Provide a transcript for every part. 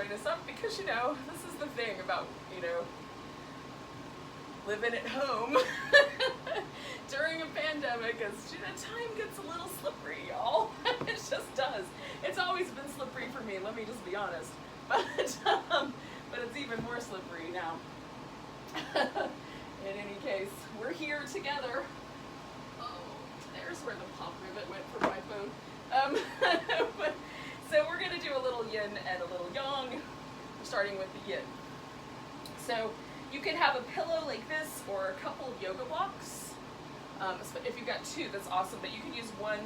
bring this up because, you know, this is the thing about, you know, living at home during a pandemic is, you know, time gets a little slippery, y'all. It just does. It's always been slippery for me, let me just be honest. But it's even more slippery now. In any case, we're here together. Oh, there's where the pop rivet went for my phone. So we're going to do a little yin and a little yang. We're starting with the yin. So you can have a pillow like this or a couple of yoga blocks. If you've got two, that's awesome, but you can use one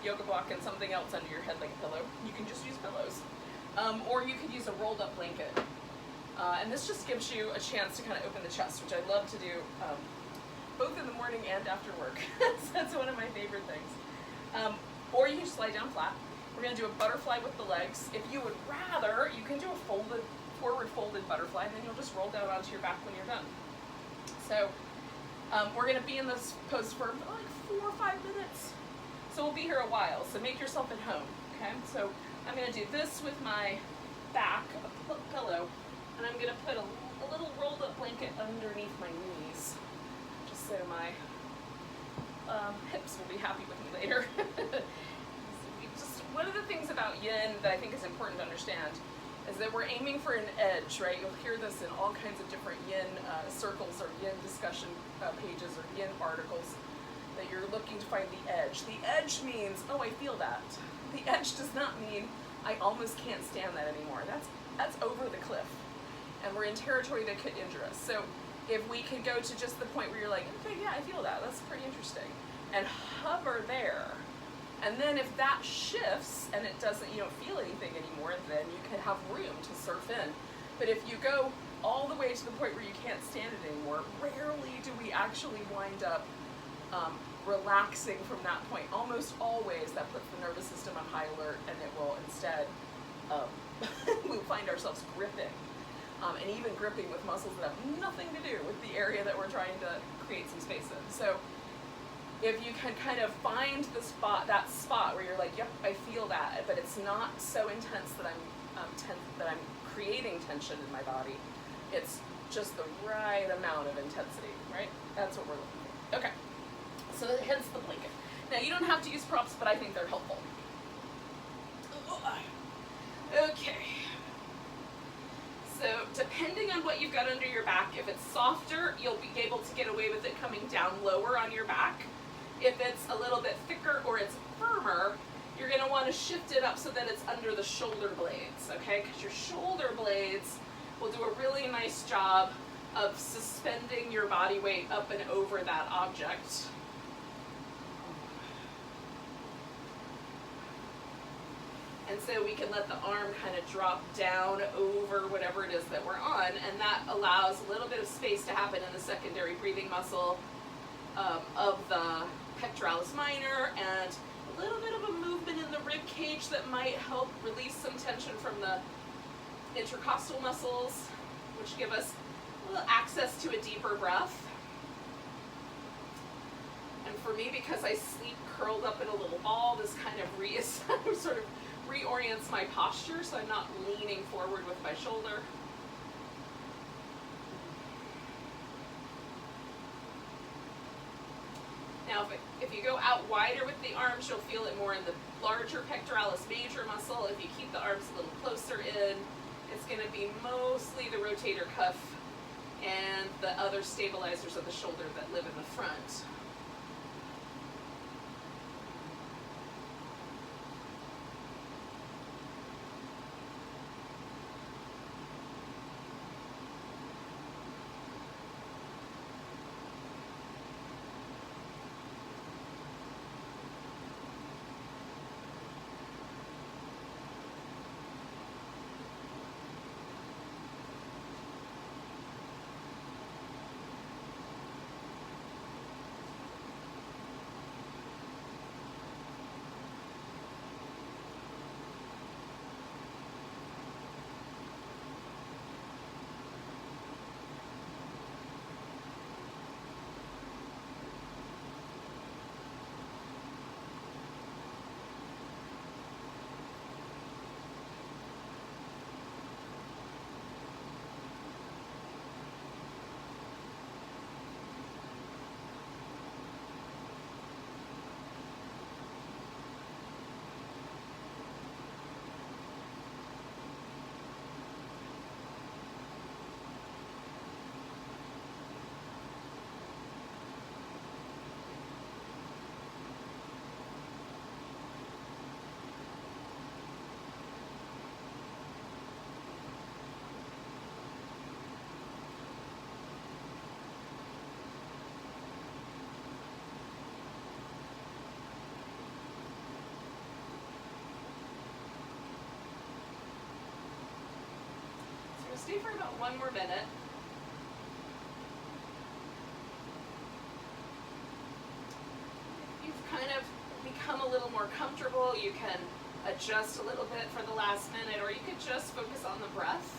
yoga block and something else under your head like a pillow. You can just use pillows. Or you could use a rolled up blanket. And this just gives you a chance to kind of open the chest, which I love to do both in the morning and after work. So that's one of my favorite things. Or you can just lie down flat. We're going to do a butterfly with the legs. If you would rather, you can do a forward folded butterfly, and then you'll just roll down onto your back when you're done. So we're going to be in this pose for like 4 or 5 minutes. So we'll be here a while, so make yourself at home, okay? So I'm going to do this with my back, a pillow, and I'm going to put a little rolled up blanket underneath my knees, just so my hips will be happy with me later. One of the things about yin that I think is important to understand is that we're aiming for an edge, right? You'll hear this in all kinds of different yin circles or yin discussion pages or yin articles, that you're looking to find the edge. The edge means, oh, I feel that. The edge does not mean I almost can't stand that anymore. That's over the cliff. And we're in territory that could injure us. So if we could go to just the point where you're like, okay, yeah, I feel that. That's pretty interesting. And hover there. And then if that shifts and it doesn't, you don't feel anything anymore, then you can have room to surf in. But if you go all the way to the point where you can't stand it anymore, rarely do we actually wind up relaxing from that point. Almost always that puts the nervous system on high alert, and it will instead, we'll find ourselves gripping. And even gripping with muscles that have nothing to do with the area that we're trying to create some space in. So if you can kind of find the spot, that spot where you're like, yep, I feel that, but it's not so intense that I'm creating tension in my body. It's just the right amount of intensity, right? That's what we're looking for. Okay, so hence the blanket. Now you don't have to use props, but I think they're helpful. Okay. So depending on what you've got under your back, if it's softer, you'll be able to get away with it coming down lower on your back. If it's a little bit thicker or it's firmer, you're going to want to shift it up so that it's under the shoulder blades, okay? Because your shoulder blades will do a really nice job of suspending your body weight up and over that object. And so we can let the arm kind of drop down over whatever it is that we're on, and that allows a little bit of space to happen in the secondary breathing muscle of the pectoralis minor, and a little bit of a movement in the rib cage that might help release some tension from the intercostal muscles, which give us a little access to a deeper breath. And for me, because I sleep curled up in a little ball, this kind of sort of reorients my posture, so I'm not leaning forward with my shoulder. Now, if you go out wider with the arms, you'll feel it more in the larger pectoralis major muscle. If you keep the arms a little closer in, it's going to be mostly the rotator cuff and the other stabilizers of the shoulder that live in the front. stay for about 1 more minute. You've kind of become a little more comfortable. You can adjust a little bit for the last minute, or you could just focus on the breath.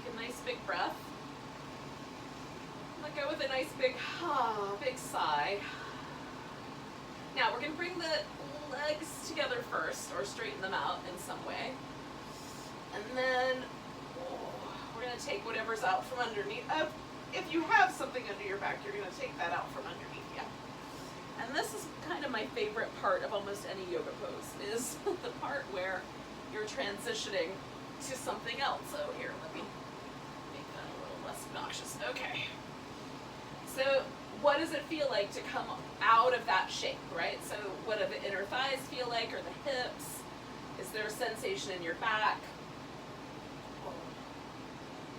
A nice big breath. Let go with a nice big big sigh. Now we're going to bring the legs together first, or straighten them out in some way. And then we're going to take whatever's out from underneath. If you have something under your back, you're going to take that out from underneath you. And this is kind of my favorite part of almost any yoga pose, is the part where you're transitioning to something else. So here, let me make that a little less obnoxious. Okay. So what does it feel like to come out of that shape, right? So what do the inner thighs feel like, or the hips? Is there a sensation in your back?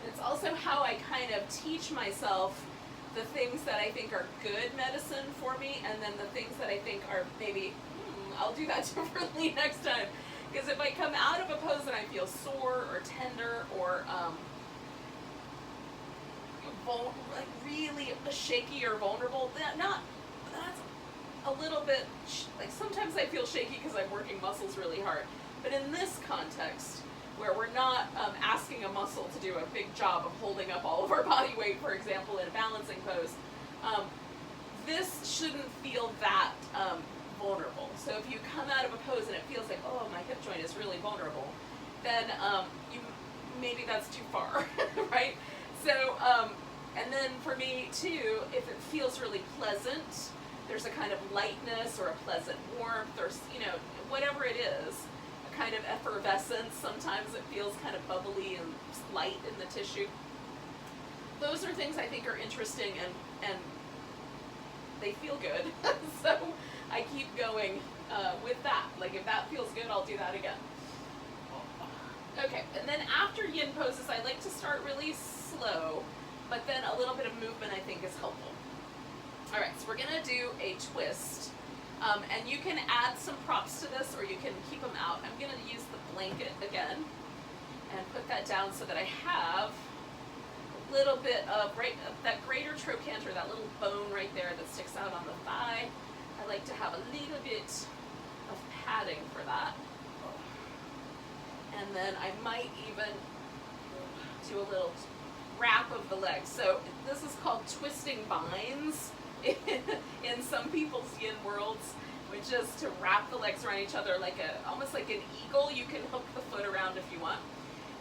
It's also how I kind of teach myself the things that I think are good medicine for me, and then the things that I think are maybe, I'll do that differently next time. Because if I come out of a pose and I feel sore or tender or like really shaky or vulnerable, that's a little bit, like sometimes I feel shaky because I'm working muscles really hard. But in this context, where we're not asking a muscle to do a big job of holding up all of our body weight, for example, in a balancing pose, this shouldn't feel that vulnerable. So if you come out of a pose and it feels like, oh, my hip joint is really vulnerable, then maybe that's too far, right? So, and then for me too, if it feels really pleasant, there's a kind of lightness or a pleasant warmth, or whatever it is, a kind of effervescence. Sometimes it feels kind of bubbly and light in the tissue. Those are things I think are interesting, and they feel good. So I keep going with that. Like if that feels good, I'll do that again. Okay, and then after yin poses, I like to start really slow, but then a little bit of movement I think is helpful. All right, so we're gonna do a twist, and you can add some props to this, or you can keep them out. I'm gonna use the blanket again and put that down so that I have a little bit of that greater trochanter, that little bone right there that sticks out on the thigh. I like to have a little bit of padding for that. And then I might even do a little wrap of the legs. So this is called twisting binds in some people's yin worlds, which is to wrap the legs around each other like almost like an eagle. You can hook the foot around if you want.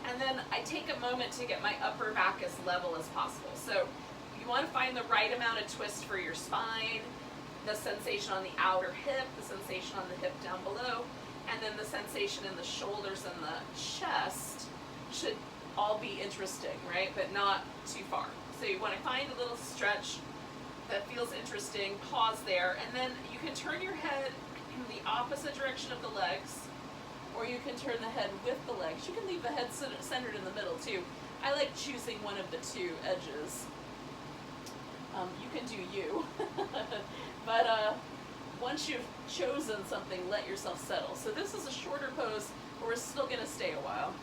And then I take a moment to get my upper back as level as possible. So you want to find the right amount of twist for your spine, the sensation on the outer hip, the sensation on the hip down below, and then the sensation in the shoulders and the chest should all be interesting, right? But not too far. So you want to find a little stretch that feels interesting, pause there, and then you can turn your head in the opposite direction of the legs, or you can turn the head with the legs. You can leave the head centered in the middle too. I like choosing one of the two edges. You can do you. But once you've chosen something, let yourself settle. So this is a shorter pose, but we're still going to stay a while.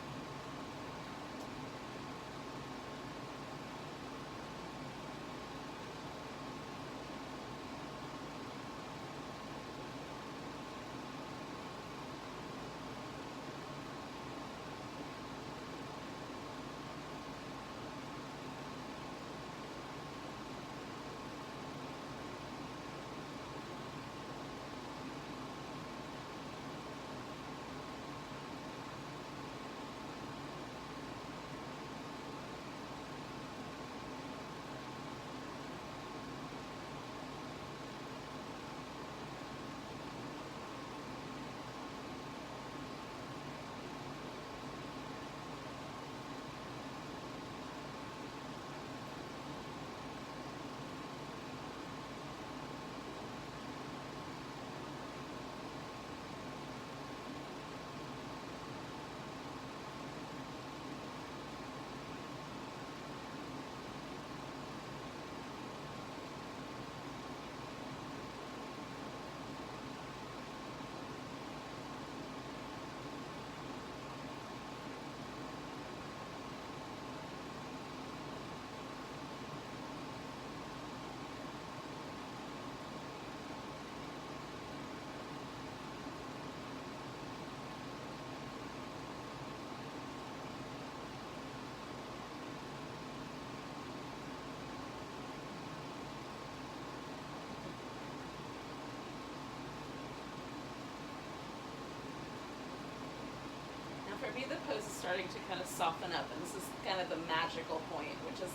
for me, the pose is starting to kind of soften up, and this is kind of the magical point, which is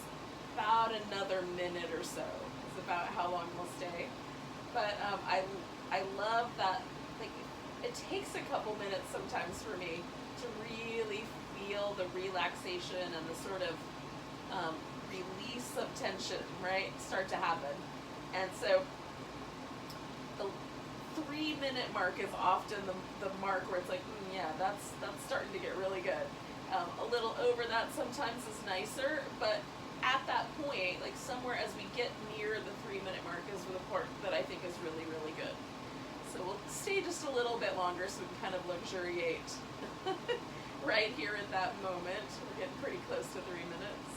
about another minute or so. Is about how long we'll stay. But I love that. Like, it takes a couple minutes sometimes for me to really feel the relaxation and the sort of release of tension, right, start to happen. And so the 3-minute mark is often the mark where it's like, yeah, that's starting to get really good. A little over that sometimes is nicer, but at that point, like somewhere as we get near the 3-minute mark is the part that I think is really, really good. So we'll stay just a little bit longer so we can kind of luxuriate right here at that moment. We're getting pretty close to 3 minutes.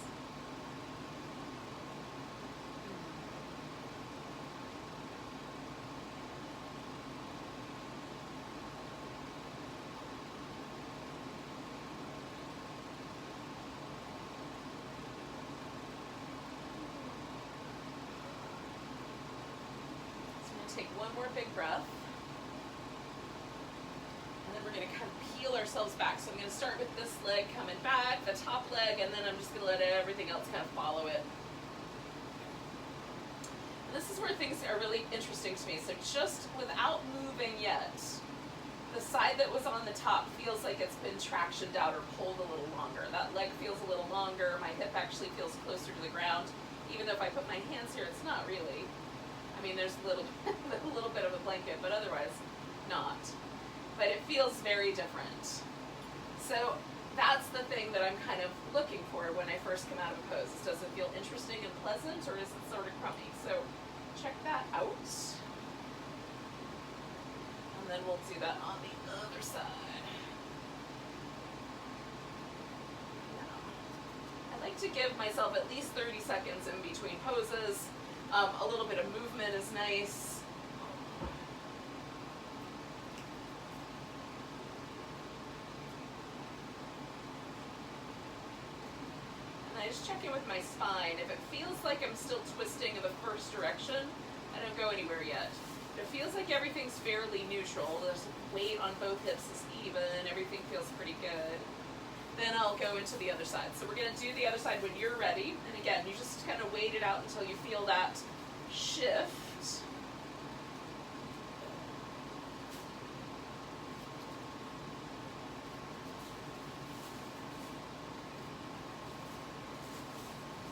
Take one more big breath, and then we're going to kind of peel ourselves back. So I'm going to start with this leg coming back, the top leg, and then I'm just going to let everything else kind of follow it. And this is where things are really interesting to me. So just without moving yet, the side that was on the top feels like it's been tractioned out or pulled a little longer. That leg feels a little longer. My hip actually feels closer to the ground. Even though if I put my hands here, it's not really. I mean, there's a little bit of a blanket, but otherwise not. But it feels very different. So that's the thing that I'm kind of looking for when I first come out of a pose. Does it feel interesting and pleasant, or is it sort of crummy? So check that out. And then we'll do that on the other side. I like to give myself at least 30 seconds in between poses. A little bit of movement is nice. And I just check in with my spine. If it feels like I'm still twisting in the first direction, I don't go anywhere yet. If it feels like everything's fairly neutral, there's weight on both hips is even, everything feels pretty good, then I'll go into the other side. So we're going to do the other side when you're ready. And again, you just kind of wait it out until you feel that shift.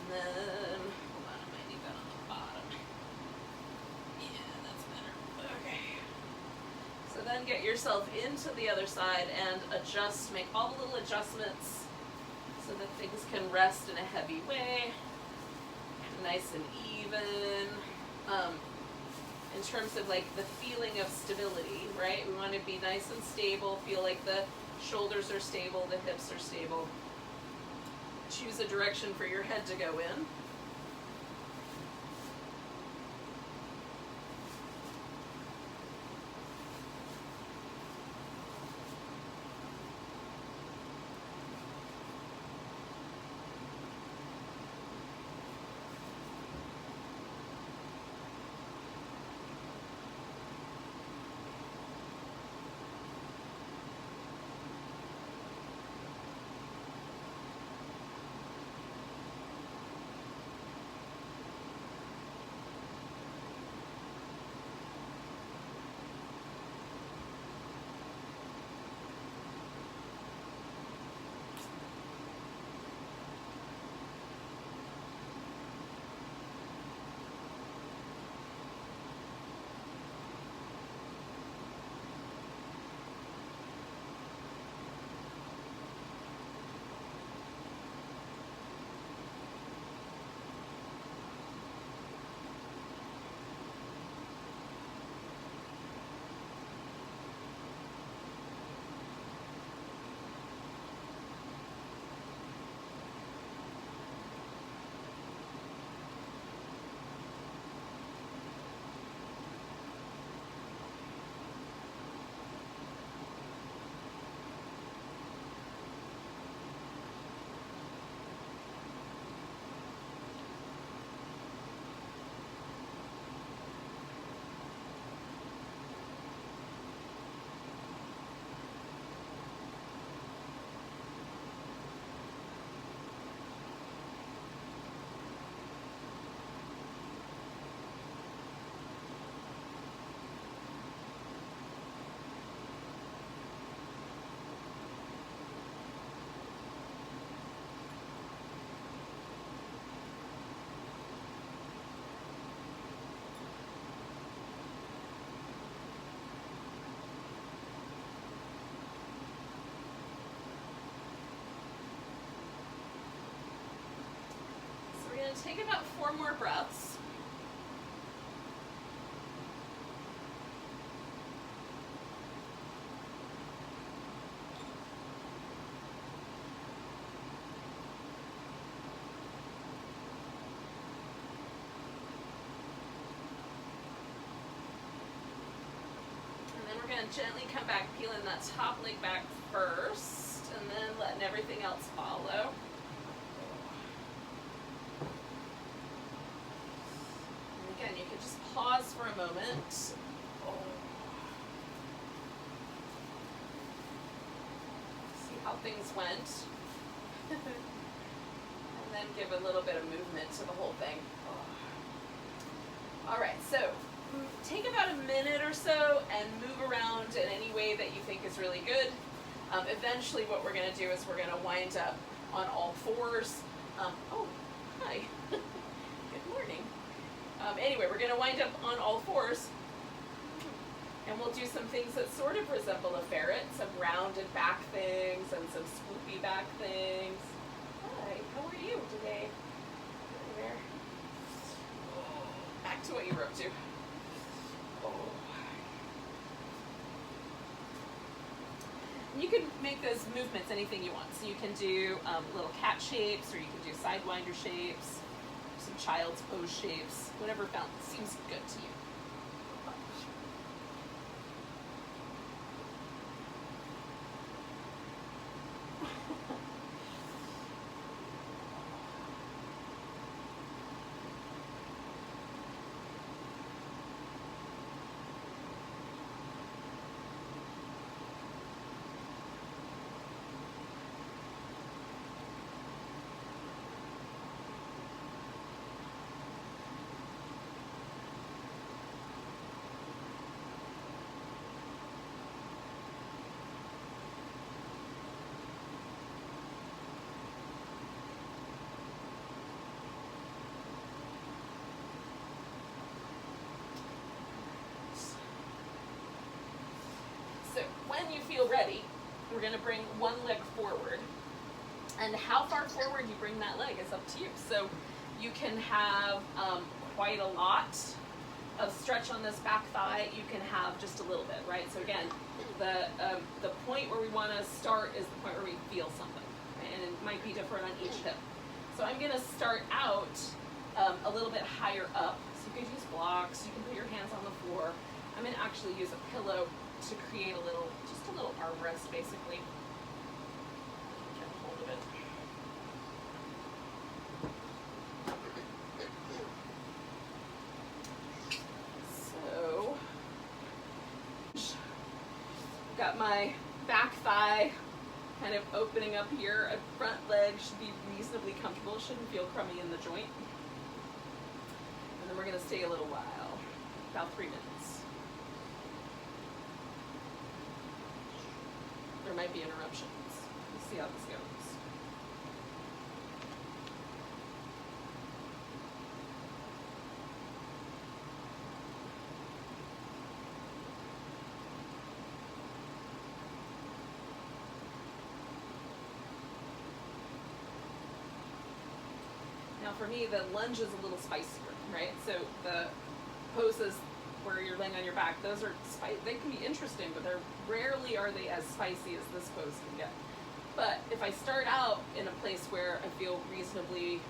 And then, hold on, I might need that on the bottom. Yeah, that's better. Okay. So then get yourself into the other side and adjust, make all the little adjustments so that things can rest in a heavy way, nice and even. In terms of like the feeling of stability, right? We want to be nice and stable, feel like the shoulders are stable, the hips are stable. Choose a direction for your head to go in. take about 4 more breaths. We're going to gently come back, peeling that top leg back first, and then letting everything else follow. And again, you can just pause for a moment. See how things went. And then give a little bit of movement to the whole thing. All right, so take about a minute or so and move around in any way that you think is really good. Eventually what we're going to do is we're going to wind up on all fours. Oh, hi. Good morning. Anyway, we're going to wind up on all fours, and we'll do some things that sort of resemble a ferret, some rounded back things and some swoopy back things. Hi, how are you today? Hi there. Back to what you were up to. You can make those movements anything you want. So you can do little cat shapes, or you can do sidewinder shapes, some child's pose shapes, whatever seems good to you. So when you feel ready, we're going to bring one leg forward. And how far forward you bring that leg is up to you. So you can have quite a lot of stretch on this back thigh. You can have just a little bit, right? So again, the point where we want to start is the point where we feel something, right? And it might be different on each hip. So I'm going to start out a little bit higher up. So you could use blocks. You can put your hands on the floor. I'm going to actually use a pillow to create just a little armrest, basically. Get a hold of it. So, got my back thigh kind of opening up here. A front leg should be reasonably comfortable. It shouldn't feel crummy in the joint. And then we're going to stay a little while, about 3 minutes. There might be interruptions. Let's see how this goes. Now for me, the lunge is a little spicier, right? So the poses where you're laying on your back, those are they can be interesting, but rarely are they as spicy as this pose can get. But if I start out in a place where I feel reasonably,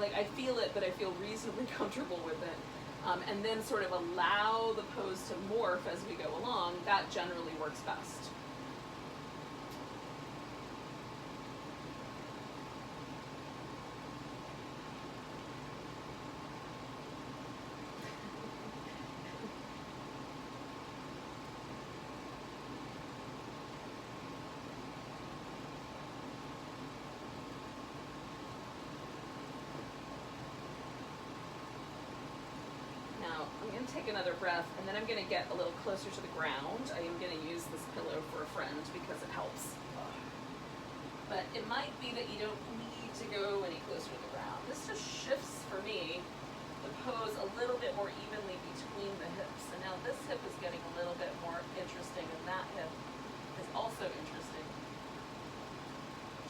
like I feel it, but I feel reasonably comfortable with it, and then sort of allow the pose to morph as we go along, that generally works best. Take another breath, and then I'm going to get a little closer to the ground. I am going to use this pillow for a friend because it helps. But it might be that you don't need to go any closer to the ground. This just shifts, for me, the pose a little bit more evenly between the hips. And now this hip is getting a little bit more interesting, and that hip is also interesting.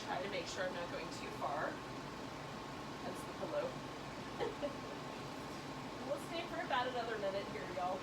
Try to make sure I'm not going too far. pillow. We'll stay for about another minute here, y'all.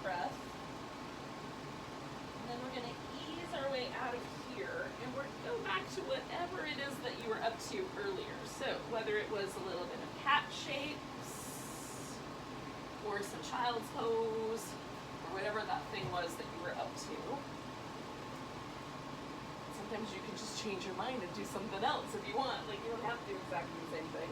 Breath. And then we're going to ease our way out of here, and we're going to go back to whatever it is that you were up to earlier. So whether it was a little bit of cat shapes, or some child's pose, or whatever that thing was that you were up to. Sometimes you can just change your mind and do something else if you want. Like, you don't have to do exactly the same thing.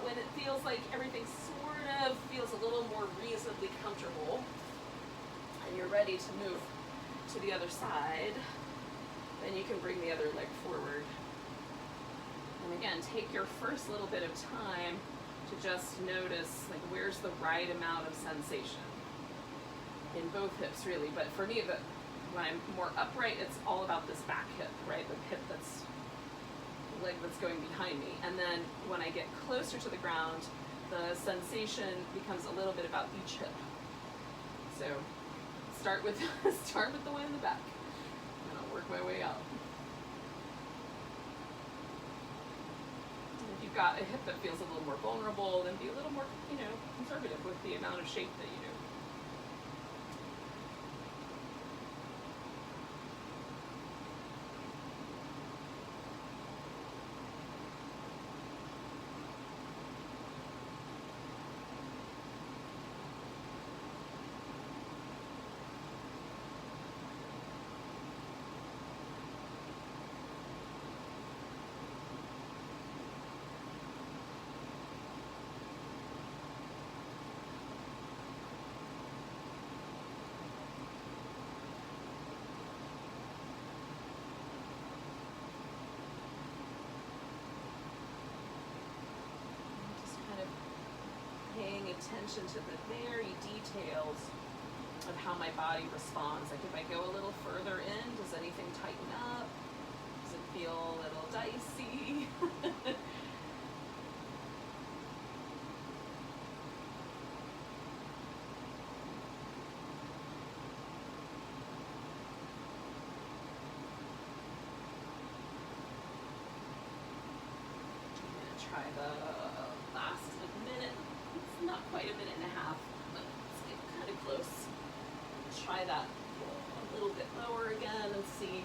When it feels like everything sort of feels a little more reasonably comfortable and you're ready to move to the other side, then you can bring the other leg forward. And again, take your first little bit of time to just notice, like, where's the right amount of sensation in both hips, really. But for me, when I'm more upright, it's all about this back hip, right? The hip that's leg that's going behind me. And then when I get closer to the ground, the sensation becomes a little bit about each hip. So start with the one in the back, and I'll work my way out. And if you've got a hip that feels a little more vulnerable, then be a little more, conservative with the amount of shape that you do. Paying attention to the very details of how my body responds. Like, if I go a little further in, does anything tighten up? Does it feel a little dicey? I'm gonna try the last minute. Not quite a minute and a half, but let's get kind of close. Try that a little bit lower again and see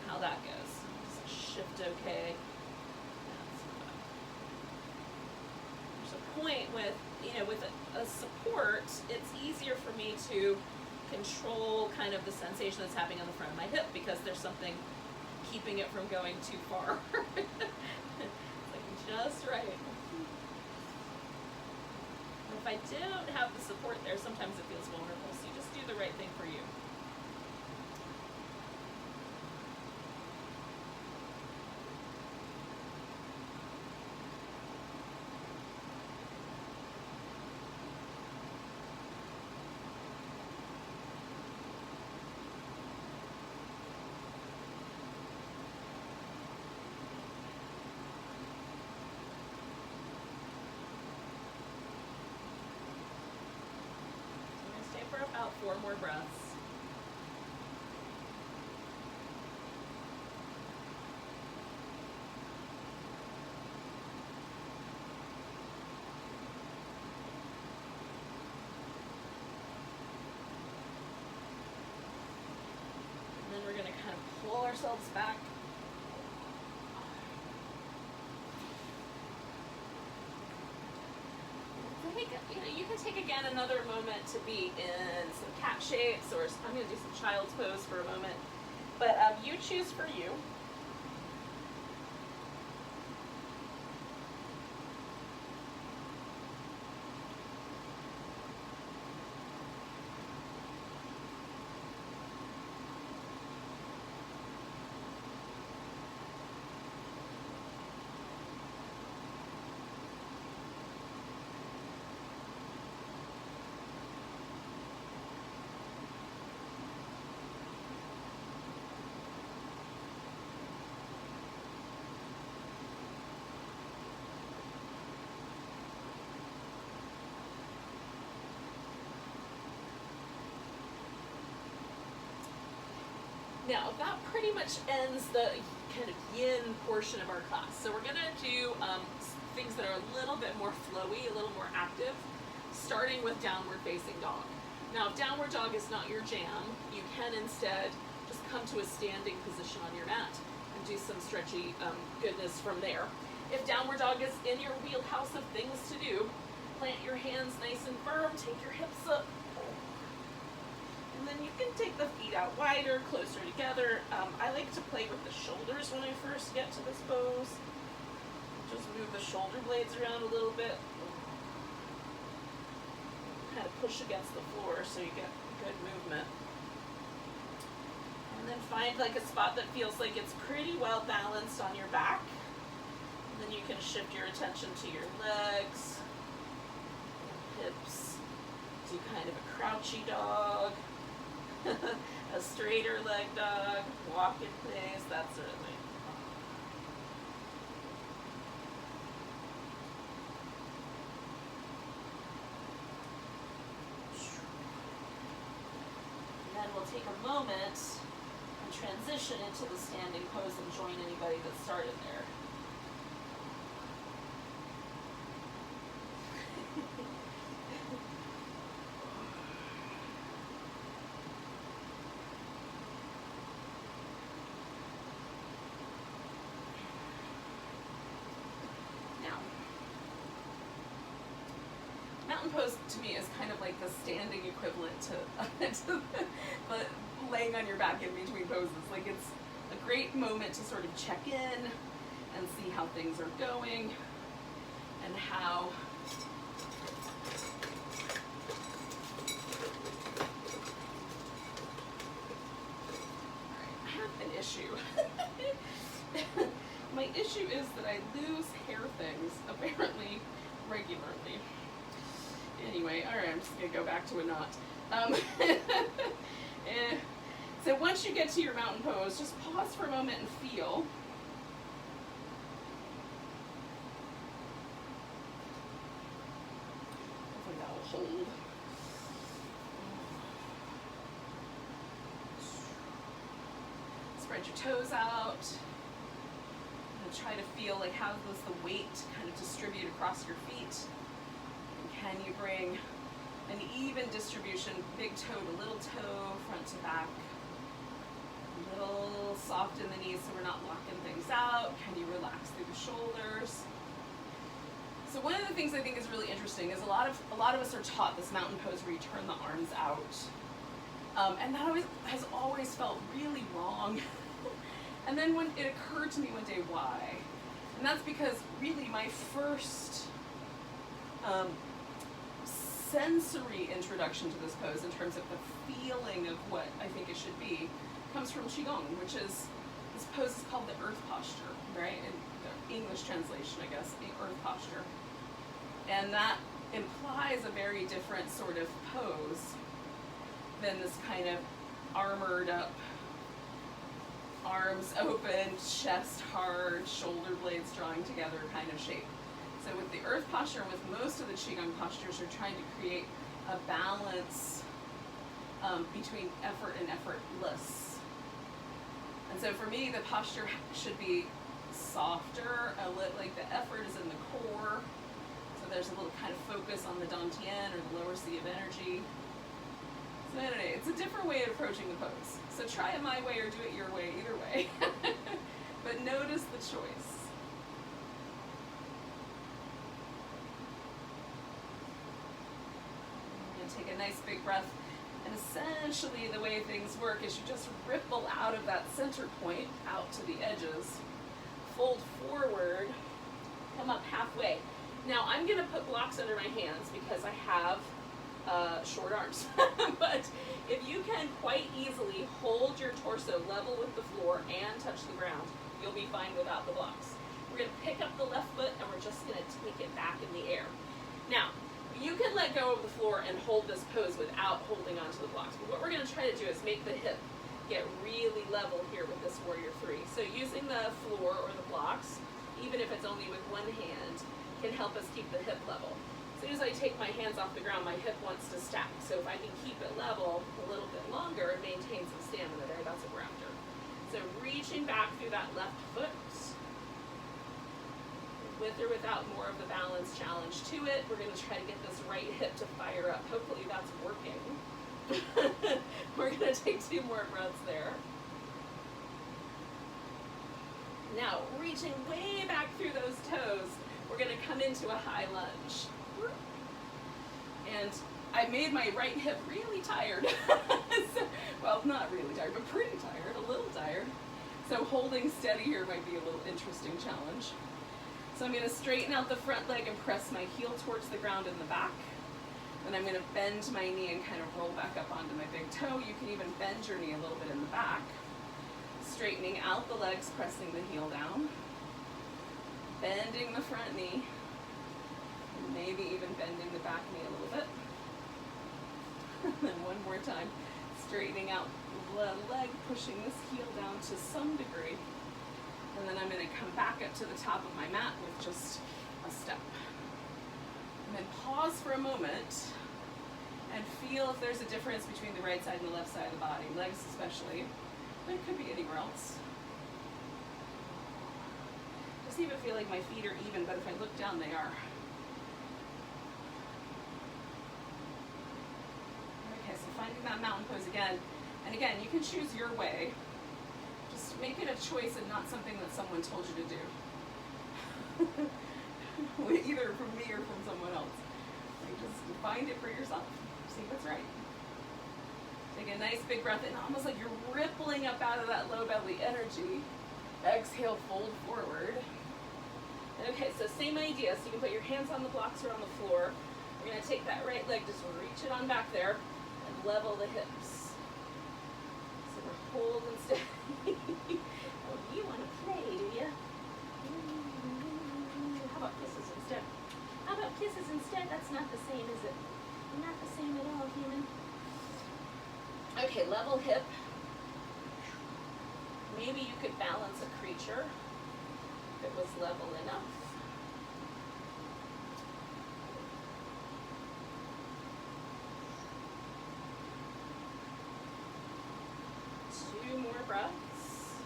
how that goes. Does it shift okay? There's a point with, with a support, it's easier for me to control kind of the sensation that's happening on the front of my hip because there's something keeping it from going too far. It's like just right. If I don't have the support there, sometimes it feels vulnerable, so you just do the right thing for you. For about 4 more breaths. ourselves back. You can take again another moment to be in some cat shapes, or I'm going to do some child's pose for a moment. But you choose for you. Now, that pretty much ends the kind of yin portion of our class. So we're going to do things that are a little bit more flowy, a little more active, starting with downward facing dog. Now, if downward dog is not your jam, you can instead just come to a standing position on your mat and do some stretchy goodness from there. If downward dog is in your wheelhouse of things to do, plant your hands nice and firm, take your hips up, and then you can take the feet out wider, closer together. I like to play with the shoulders when I first get to this pose. Just move the shoulder blades around a little bit. Kind of push against the floor so you get good movement. And then find like a spot that feels like it's pretty well balanced on your back. And then you can shift your attention to your legs, hips, do kind of a crouchy dog. A straighter leg dog, walk in place, that sort of thing. And then we'll take a moment and transition into the standing pose and join anybody that started there. Mountain pose to me is kind of like the standing equivalent to the laying on your back in between poses. Like, it's a great moment to sort of check in and see how things are going and how I have an issue. My issue is that I lose hair things apparently regularly. Anyway, all right, I'm just gonna go back to a knot. So once you get to your mountain pose, just pause for a moment and feel. Hopefully that will hold. Spread your toes out. And try to feel like how does the weight kind of distribute across your feet. Can you bring an even distribution, big toe to little toe, front to back, a little soft in the knees so we're not locking things out. Can you relax through the shoulders? So one of the things I think is really interesting is a lot of us are taught this mountain pose where you turn the arms out. And that has always felt really wrong. And then when it occurred to me one day why. And that's because really my first sensory introduction to this pose in terms of the feeling of what I think it should be comes from Qigong, which is, this pose is called the earth posture, right? In the English translation, I guess, the earth posture. And that implies a very different sort of pose than this kind of armored up, arms open, chest hard, shoulder blades drawing together kind of shape. So with the earth posture, with most of the Qigong postures, you're trying to create a balance between effort and effortless. And so for me, the posture should be softer, like the effort is in the core. So there's a little kind of focus on the dantian or the lower sea of energy. So So anyway, it's a different way of approaching the pose. So try it my way or do it your way, either way. But notice the choice. And take a nice big breath. And essentially the way things work is you just ripple out of that center point out to the edges. Fold forward, come up halfway. Now I'm going to put blocks under my hands because I have short arms. But if you can quite easily hold your torso level with the floor and touch the ground, you'll be fine without the blocks. We're going to pick up the left foot and we're just going to take it back in the air. Now, you can let go of the floor and hold this pose without holding onto the blocks. But what we're going to try to do is make the hip get really level here with this warrior three. So using the floor or the blocks, even if it's only with one hand, can help us keep the hip level. As soon as I take my hands off the ground, my hip wants to stack. So if I can keep it level a little bit longer and maintain some stamina there, that's a grounder. So reaching back through that left foot, with or without more of the balance challenge to it, we're going to try to get this right hip to fire up. Hopefully that's working. We're going to take 2 more breaths there. Now, reaching way back through those toes, we're going to come into a high lunge. And I made my right hip really tired. Well, not really tired, but pretty tired, a little tired. So holding steady here might be a little interesting challenge. So I'm going to straighten out the front leg and press my heel towards the ground in the back. Then I'm going to bend my knee and kind of roll back up onto my big toe. You can even bend your knee a little bit in the back. Straightening out the legs, pressing the heel down. Bending the front knee. And maybe even bending the back knee a little bit. And then one more time. Straightening out the leg, pushing this heel down to some degree. And then I'm going to come back up to the top of my mat with just a step. And then pause for a moment and feel if there's a difference between the right side and the left side of the body, legs especially, but it could be anywhere else. Doesn't even feel like my feet are even, but if I look down, they are. Okay, so finding that mountain pose again. And again, you can choose your way. Just make it a choice and not something that someone told you to do. Either from me or from someone else. Like just find it for yourself. See what's right. Take a nice big breath in, almost like you're rippling up out of that low belly energy. Exhale, fold forward. Okay, so same idea. So you can put your hands on the blocks or on the floor. We're going to take that right leg, just reach it on back there, and level the hips. So we're holding steady. Oh, you want to play, do you? How about kisses instead? How about kisses instead? That's not the same, is it? Not the same at all, human. Okay, level hip. Maybe you could balance a creature if it was level enough. Two more breaths.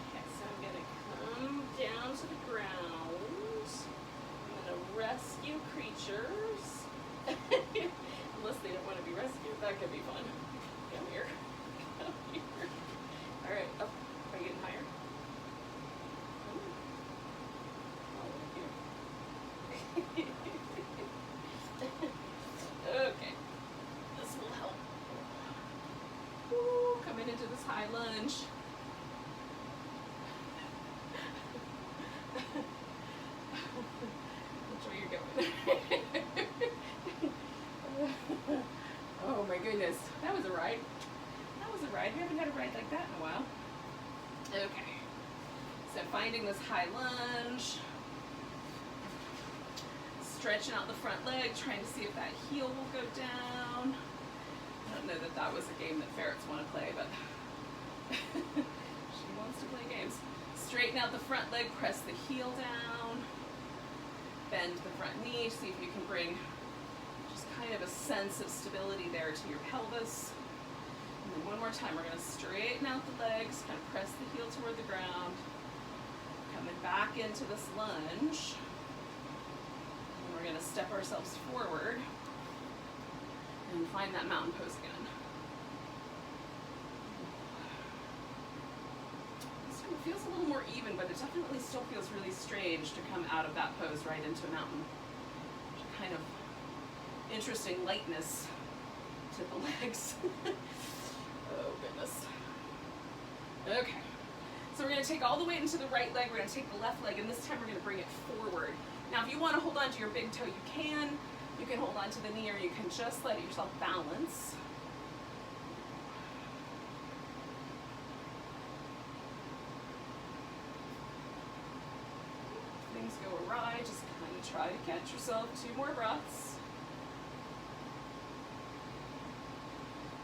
Okay, so I'm going to come down to the ground. I'm going to rescue creatures. Unless they don't want to be rescued, that could be fun. Come here. Come here. All right, up. Are you getting higher? Okay, this will help. Woo, coming into this high lunge. Which way you're going? Oh my goodness, that was a ride. That was a ride. We haven't had a ride like that in a while. Okay, so finding this high lunge. Stretching out the front leg, trying to see if that heel will go down. I don't know that that was a game that ferrets want to play, but she wants to play games. Straighten out the front leg, press the heel down. Bend the front knee, see if you can bring just kind of a sense of stability there to your pelvis. And then one more time, we're going to straighten out the legs, kind of press the heel toward the ground. Coming back into this lunge. And we're gonna step ourselves forward and find that mountain pose again. This one feels a little more even, but it definitely still feels really strange to come out of that pose right into a mountain. Kind of interesting lightness to the legs. Oh goodness. Okay, so we're going to take all the weight into the right leg, we're going to take the left leg, and this time we're going to bring it forward. Now if you want to hold on to your big toe, you can. You can hold on to the knee, or you can just let yourself balance. If things go awry, just kind of try to catch yourself. 2 more breaths.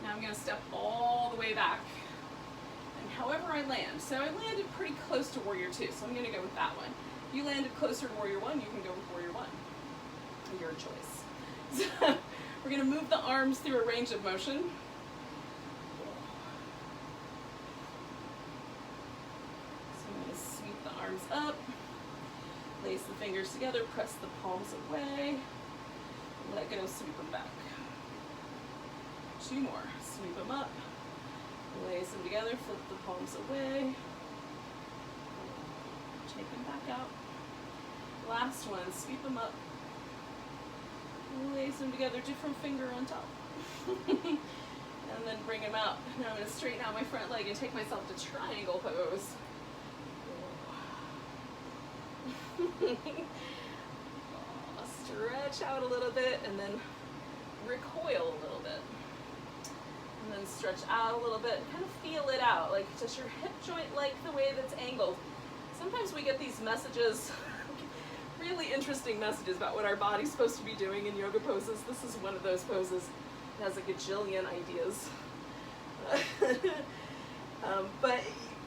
Now I'm going to step all the way back. And however I land, so I landed pretty close to Warrior 2, so I'm going to go with that one. If you landed closer to Warrior 1, you can go with Warrior 1. Your choice. So we're going to move the arms through a range of motion. So I'm going to sweep the arms up, lace the fingers together, press the palms away, let go, sweep them back. 2 more, sweep them up, lace them together, flip the palms away, take them back out. Last one, sweep them up, lace them together, different finger on top. And then bring them out. Now I'm going to straighten out my front leg and take myself to triangle pose. Stretch out a little bit and then recoil a little bit. And then stretch out a little bit, kind of feel it out, like does your hip joint like the way that's angled? Sometimes we get these messages, really interesting messages about what our body's supposed to be doing in yoga poses. This is one of those poses. It has a gajillion ideas. But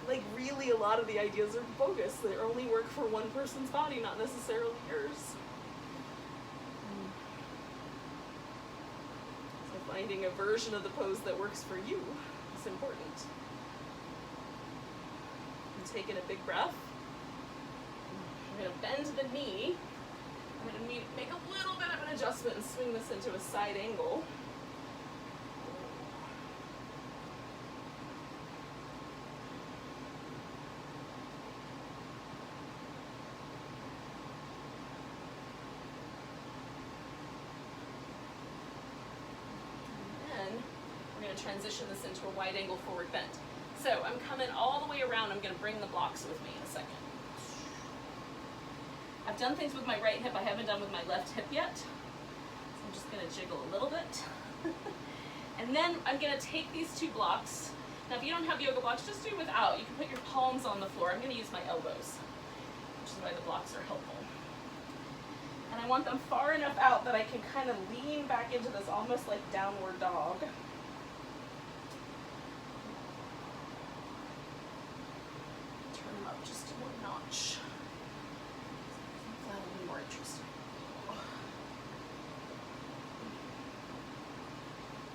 like really a lot of the ideas are bogus. They only work for one person's body, not necessarily yours. So finding a version of the pose that works for you is important. And taking a big breath. I'm going to bend the knee. I'm going to make a little bit of an adjustment and swing this into a side angle. And then we're going to transition this into a wide angle forward bend. So I'm coming all the way around. I'm going to bring the blocks with me in a second. I've done things with my right hip I haven't done with my left hip yet. So I'm just going to jiggle a little bit. And then I'm going to take these 2 blocks. Now if you don't have yoga blocks, just do without. You can put your palms on the floor. I'm going to use my elbows, which is why the blocks are helpful. And I want them far enough out that I can kind of lean back into this almost like downward dog. Turn them up just a notch. That'll be more interesting.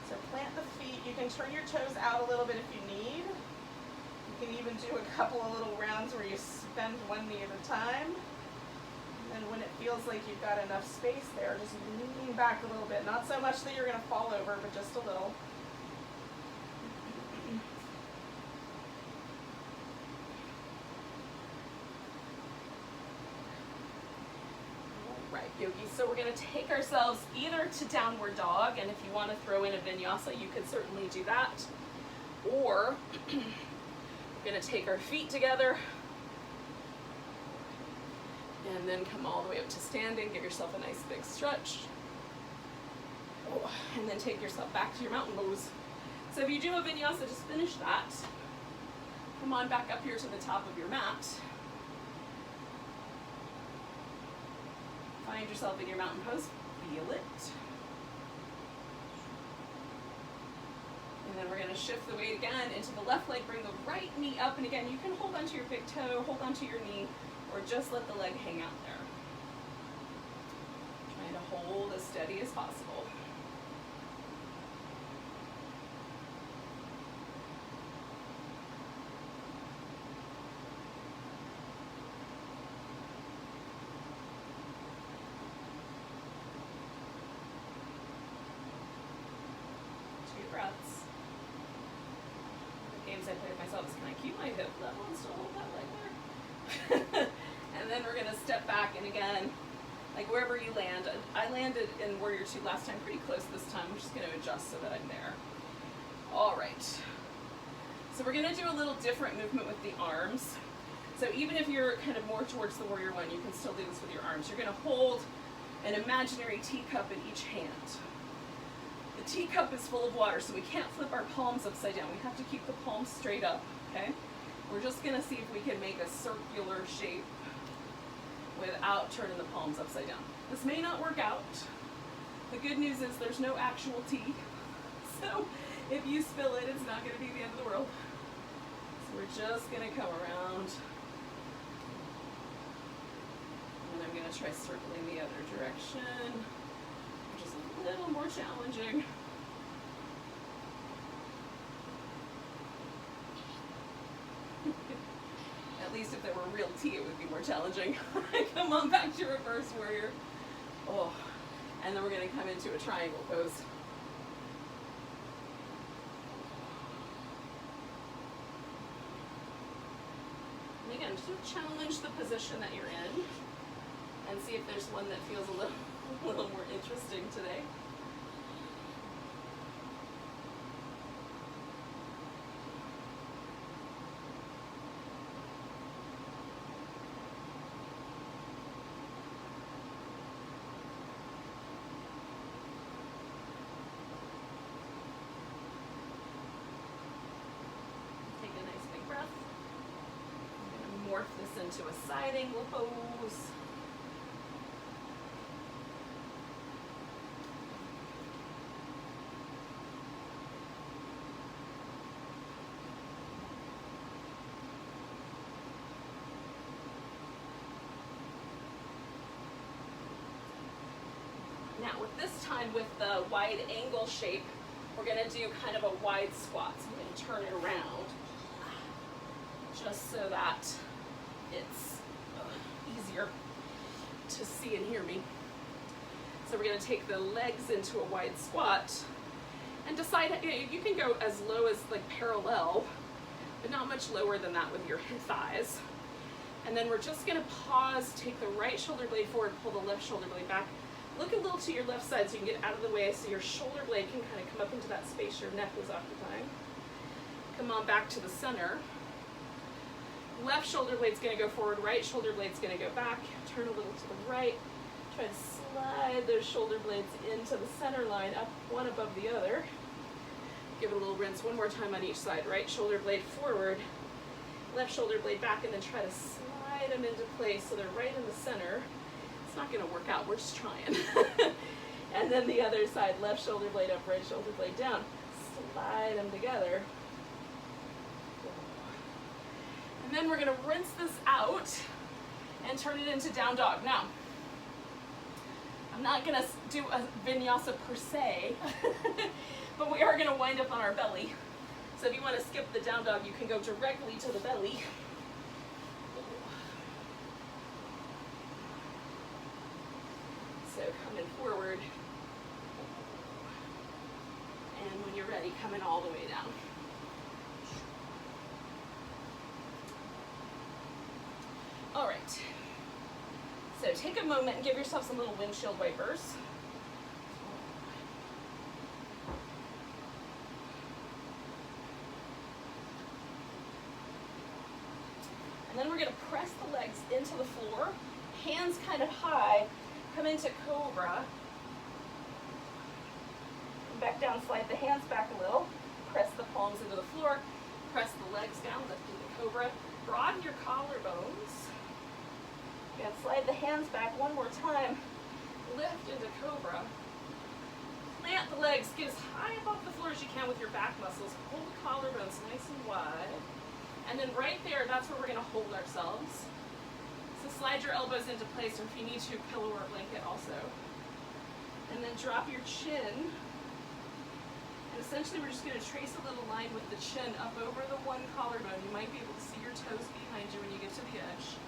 So plant the feet. You can turn your toes out a little bit if you need. You can even do a couple of little rounds where you bend one knee at a time. And then when it feels like you've got enough space there, just lean back a little bit. Not so much that you're going to fall over, but just a little. Right, yogis, so we're going to take ourselves either to downward dog, and if you want to throw in a vinyasa, you could certainly do that. Or we're going to take our feet together and then come all the way up to standing. Give yourself a nice big stretch. And then take yourself back to your mountain pose. So if you do a vinyasa, just finish that. Come on back up here to the top of your mat. Find yourself in your mountain pose, feel it. And then we're going to shift the weight again into the left leg, bring the right knee up, and again, you can hold onto your big toe, hold onto your knee, or just let the leg hang out there. Trying to hold as steady as possible. keep my hip level and still hold that leg there. And then we're gonna step back, and again, like wherever you land. I landed in Warrior Two last time, pretty close this time. I'm just gonna adjust so that I'm there. All right. So we're gonna do a little different movement with the arms. So even if you're kind of more towards the Warrior One, you can still do this with your arms. You're gonna hold an imaginary teacup in each hand. The teacup is full of water, so we can't flip our palms upside down. We have to keep the palms straight up, okay? We're just gonna see if we can make a circular shape without turning the palms upside down. This may not work out. The good news is there's no actual tea. So if you spill it, it's not gonna be the end of the world. So we're just gonna come around. And I'm gonna try circling the other direction, which is a little more challenging. At least if there were real tea, it would be more challenging. Come on back to reverse warrior. Oh, and then we're gonna come into a triangle pose. And again, just challenge the position that you're in and see if there's one that feels a little more interesting today. Take a nice big breath. I'm going to morph this into a side angle pose. Now with this time, with the wide angle shape, we're gonna do kind of a wide squat. So I'm gonna turn it around, just so that it's easier to see and hear me. So we're gonna take the legs into a wide squat and decide, you can go as low as like parallel, but not much lower than that with your thighs. And then we're just gonna pause, take the right shoulder blade forward, pull the left shoulder blade back. Look a little to your left side so you can get out of the way so your shoulder blade can kind of come up into that space your neck was occupying. Come on back to the center. Left shoulder blade's gonna go forward, right shoulder blade's gonna go back. Turn a little to the right. Try to slide those shoulder blades into the center line, up one above the other. Give it a little rinse one more time on each side. Right shoulder blade forward, left shoulder blade back, and then try to slide them into place so they're right in the center. It's not gonna work out, we're just trying. And then the other side, left shoulder blade up, right shoulder blade down. Slide them together. And then we're gonna rinse this out and turn it into down dog. Now, I'm not gonna do a vinyasa per se, but we are gonna wind up on our belly. So if you wanna skip the down dog, you can go directly to the belly. So coming forward, and when you're ready, coming all the way down. All right, so take a moment and give yourself some little windshield wipers. And then we're gonna press the legs into the floor, hands kind of high, come into cobra. Back down, slide the hands back a little, press the palms into the floor, press the legs down, lift into cobra, broaden your collarbones. Again, slide the hands back one more time, lift into cobra. Plant the legs, get as high above the floor as you can with your back muscles, hold the collarbones nice and wide. And then right there, that's where we're gonna hold ourselves. So slide your elbows into place, or if you need to, pillow or blanket also. And then drop your chin. And essentially we're just gonna trace a little line with the chin up over the one collarbone. You might be able to see your toes behind you when you get to the edge.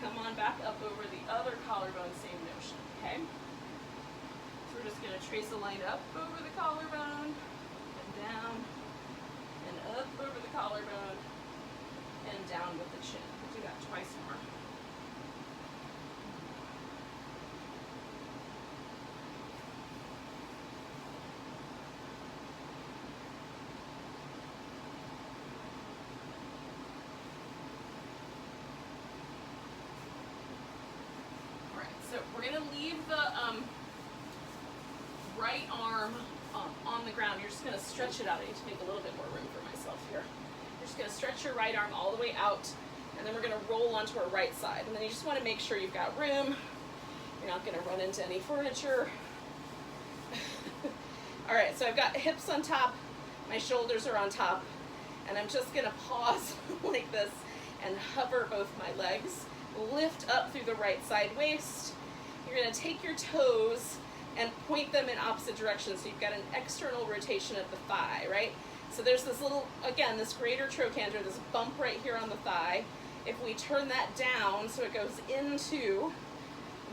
Come on back up over the other collarbone, same notion, okay? So we're just gonna trace a line up over the collarbone, and down, and up over the collarbone, down with the chin. We'll do that twice more. All right, so we're going to leave the right arm on the ground. You're just going to stretch it out. I need to make a little bit more room for myself here. You're just going to stretch your right arm all the way out, and then we're going to roll onto our right side. And then you just want to make sure you've got room. You're not going to run into any furniture. All right, so I've got hips on top, my shoulders are on top, and I'm just going to pause like this and hover both my legs. Lift up through the right side waist. You're going to take your toes and point them in opposite directions. So you've got an external rotation of the thigh, right? So there's this little, again, this greater trochanter, this bump right here on the thigh. If we turn that down so it goes into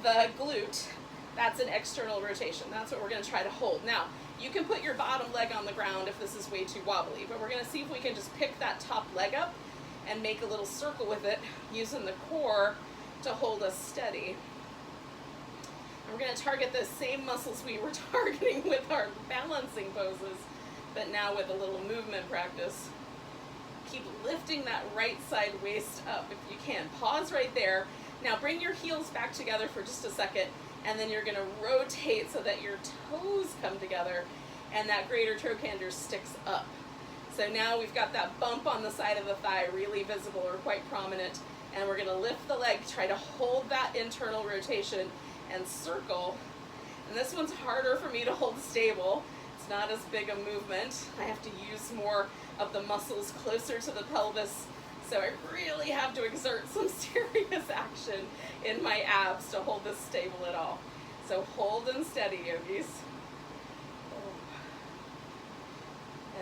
the glute, that's an external rotation. That's what we're gonna try to hold. Now, you can put your bottom leg on the ground if this is way too wobbly, but we're gonna see if we can just pick that top leg up and make a little circle with it using the core to hold us steady. We're going to target those same muscles we were targeting with our balancing poses, but now with a little movement practice. Keep lifting that right side waist up if you can. Pause right there. Now bring your heels back together for just a second, and then you're going to rotate so that your toes come together and that greater trochanter sticks up. So now we've got that bump on the side of the thigh really visible or quite prominent, and we're going to lift the leg, try to hold that internal rotation and circle. And this one's harder for me to hold stable. It's not as big a movement. I have to use more of the muscles closer to the pelvis, so I really have to exert some serious action in my abs to hold this stable at all. So hold and steady, yogis.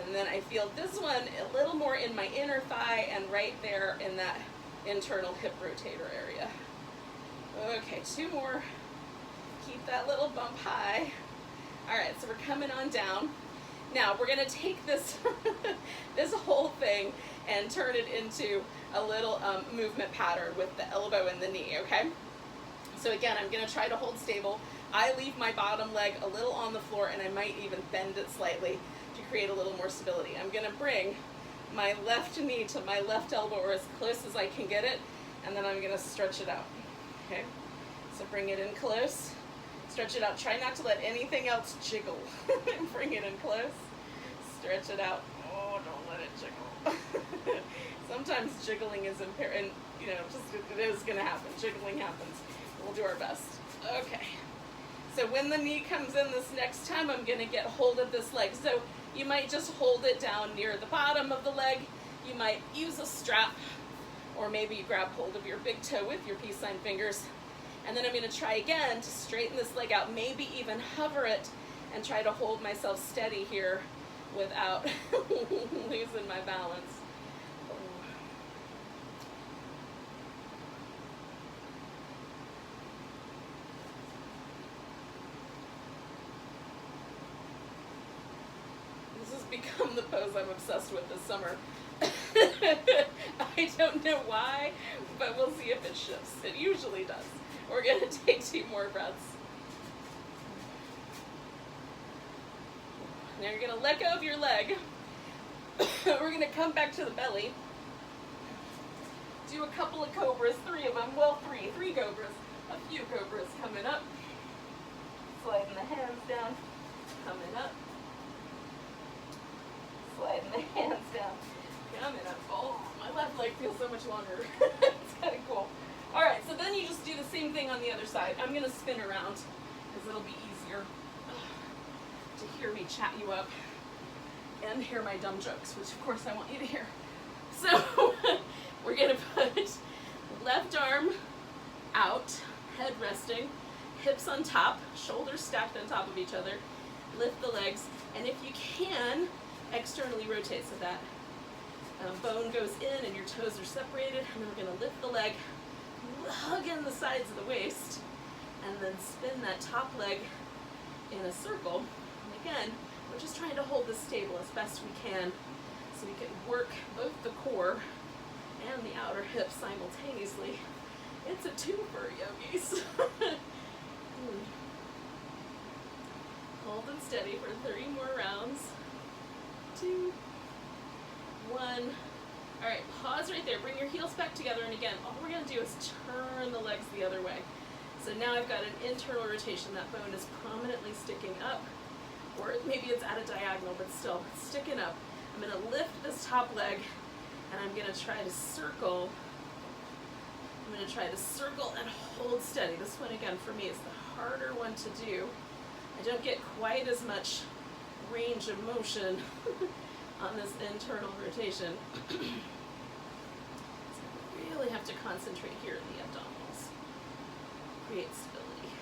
And then I feel this one a little more in my inner thigh and right there in that internal hip rotator area. Okay, 2 more. Keep that little bump high. All right, so we're coming on down. Now we're gonna take this this whole thing and turn it into a little movement pattern with the elbow and the knee, okay? So again, I'm gonna try to hold stable. I leave my bottom leg a little on the floor, and I might even bend it slightly to create a little more stability. I'm gonna bring my left knee to my left elbow, or as close as I can get it, and then I'm gonna stretch it out, okay? So bring it in close. Stretch it out. Try not to let anything else jiggle. Bring it in close. Stretch it out. Oh, don't let it jiggle. Sometimes jiggling is impaired, and just it is going to happen. Jiggling happens. We'll do our best. Okay. So when the knee comes in this next time, I'm going to get hold of this leg. So you might just hold it down near the bottom of the leg. You might use a strap, or maybe you grab hold of your big toe with your peace sign fingers. And then I'm going to try again to straighten this leg out, maybe even hover it and try to hold myself steady here without losing my balance. This has become the pose I'm obsessed with this summer. I don't know why, but we'll see if it shifts. It usually does. We're going to take 2 more breaths. Now you're going to let go of your leg. We're going to come back to the belly. Do a couple of cobras, 3 of them. Well, 3 cobras. A few cobras coming up. Sliding the hands down. Coming up. Sliding the hands down. Coming up. Oh, my left leg feels so much longer. It's kind of cool. All right, so then you just do the same thing on the other side. I'm going to spin around because it'll be easier to hear me chat you up and hear my dumb jokes, which of course I want you to hear. So we're going to put left arm out, head resting, hips on top, shoulders stacked on top of each other. Lift the legs, and if you can, externally rotate so that bone goes in and your toes are separated. And then we're going to lift the leg, hug in the sides of the waist, and then spin that top leg in a circle. And again, we're just trying to hold this stable as best we can so we can work both the core and the outer hip simultaneously. It's a twofer, yogis. Hold and steady for 30 more rounds. 2, 1. All right, pause right there. Bring your heels back together, and again, all we're gonna do is turn the legs the other way. So now I've got an internal rotation. That bone is prominently sticking up, or maybe it's at a diagonal, but still it's sticking up. I'm gonna lift this top leg, and I'm gonna try to circle. I'm gonna try to circle and hold steady. This one, again, for me, is the harder one to do. I don't get quite as much range of motion on this internal rotation. So I really have to concentrate here in the abdominals. Create stability.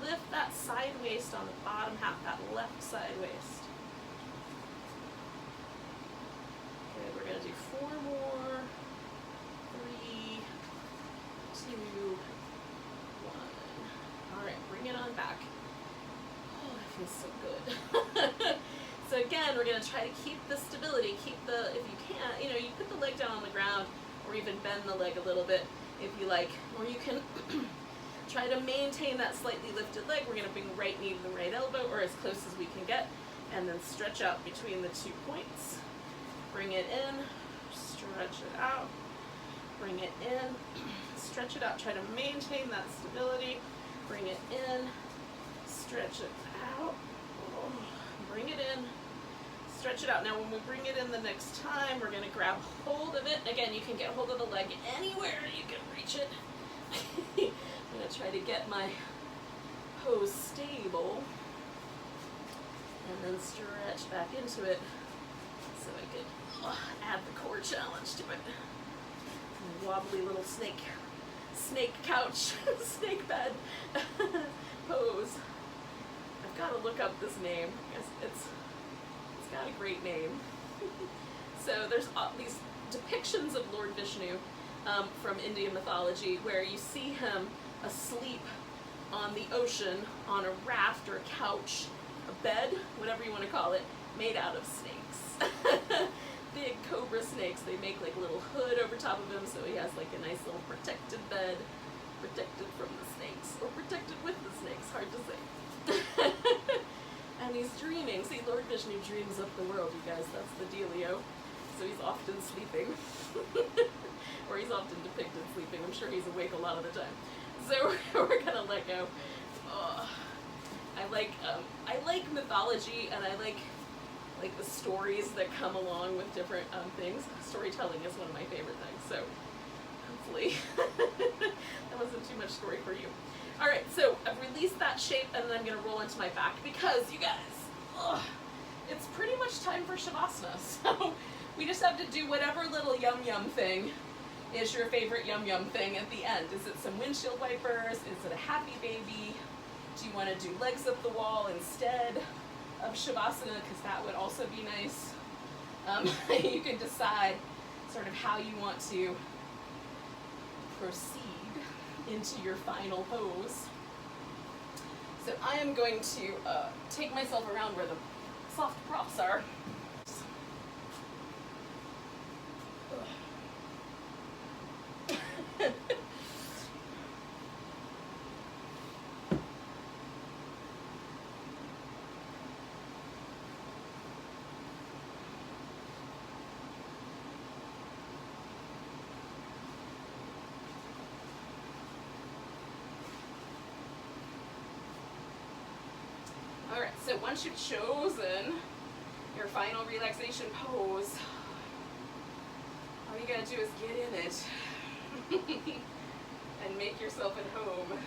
Lift that side waist on the bottom half, that left side waist. Okay, we're gonna do 4 more. 3, 2, 1. All right, bring it on back. Oh, that feels so good. So again, we're gonna try to keep the stability, keep the, if you can, you know, you put the leg down on the ground, or even bend the leg a little bit if you like, or you can try to maintain that slightly lifted leg. We're gonna bring right knee to the right elbow, or as close as we can get, and then stretch out between the 2 points. Bring it in, stretch it out, bring it in, stretch it out, try to maintain that stability, bring it in, stretch it out, bring it in, stretch it out. Now when we bring it in the next time, we're gonna grab hold of it. Again, you can get hold of the leg anywhere you can reach it. I'm gonna try to get my pose stable, and then stretch back into it so I can add the core challenge to it. Wobbly little snake couch, snake bed pose. I've got to look up this name. It's got a great name. So there's these depictions of Lord Vishnu from Indian mythology where you see him asleep on the ocean on a raft or a couch, a bed, whatever you want to call it, made out of snakes. Big cobra snakes. They make like a little hood over top of him so he has like a nice little protected bed, protected from the snakes, or protected with the snakes, hard to say. And he's dreaming. See, Lord Vishnu dreams up the world, you guys. That's the dealio. So he's often sleeping. Or he's often depicted sleeping. I'm sure he's awake a lot of the time. So we're gonna let go. I like mythology, and I like the stories that come along with different things. Storytelling is one of my favorite things. So hopefully that wasn't too much story for you. All right, so I've released that shape, and then I'm gonna roll into my back because, you guys, it's pretty much time for Shavasana. So we just have to do whatever little yum yum thing is your favorite yum yum thing at the end. Is it some windshield wipers? Is it a happy baby? Do you want to do legs up the wall instead of Shavasana? Because that would also be nice. You can decide sort of how you want to proceed into your final pose. So I am going to take myself around where the soft props are. Alright, so once you've chosen your final relaxation pose, all you gotta do is get in it and make yourself at home.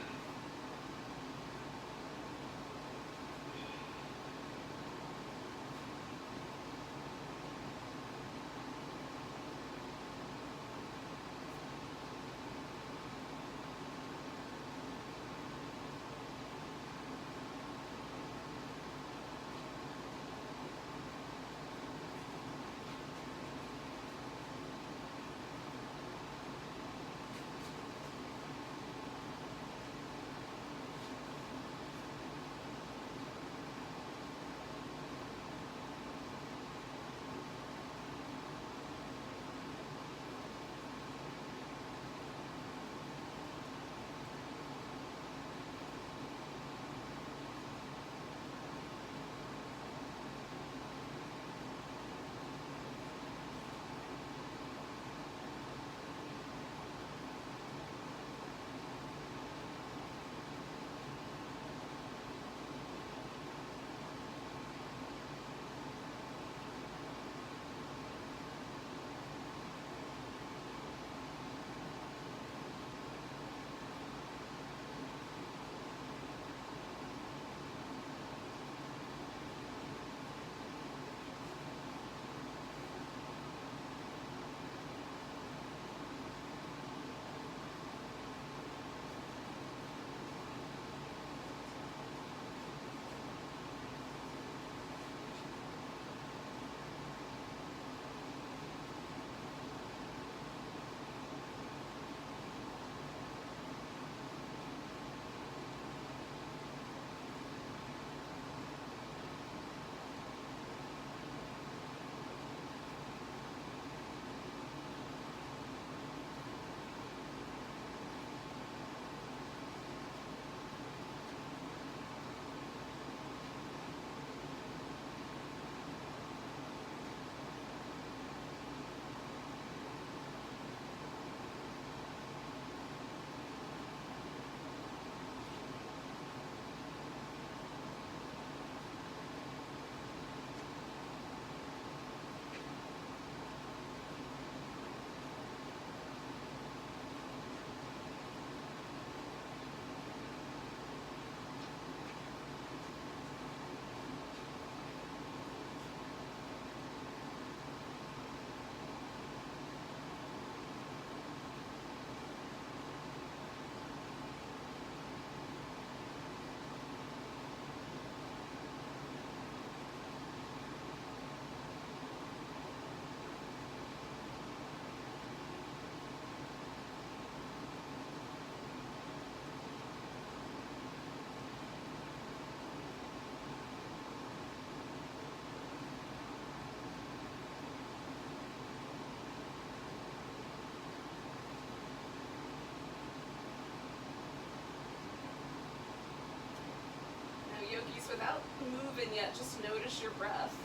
piece without moving yet. Just notice your breath.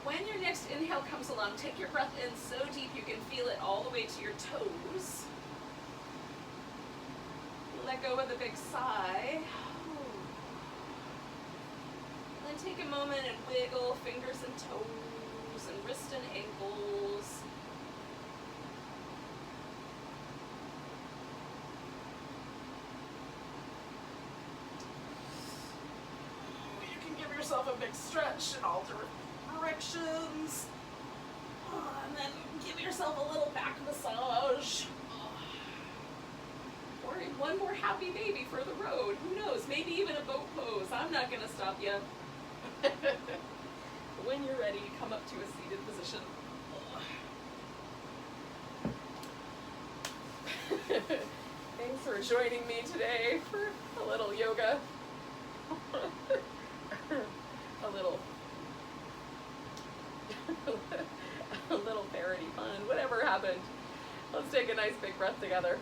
When your next inhale comes along, take your breath in so deep you can feel it all the way to your toes. Let go of the big sigh. And then take a moment and wiggle fingers and toes and wrists and ankles. You can give yourself a big stretch and alter directions, and then give yourself a little back massage, or one more happy baby for the road. Who knows? Maybe even a boat pose. I'm not going to stop you. When you're ready, come up to a seated position. Thanks for joining me today for a little yoga. A little parody fun, whatever happened. Let's take a nice big breath together.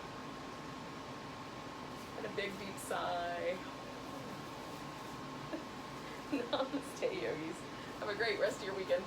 And a big deep sigh. Namaste, yogis. Have a great rest of your weekend.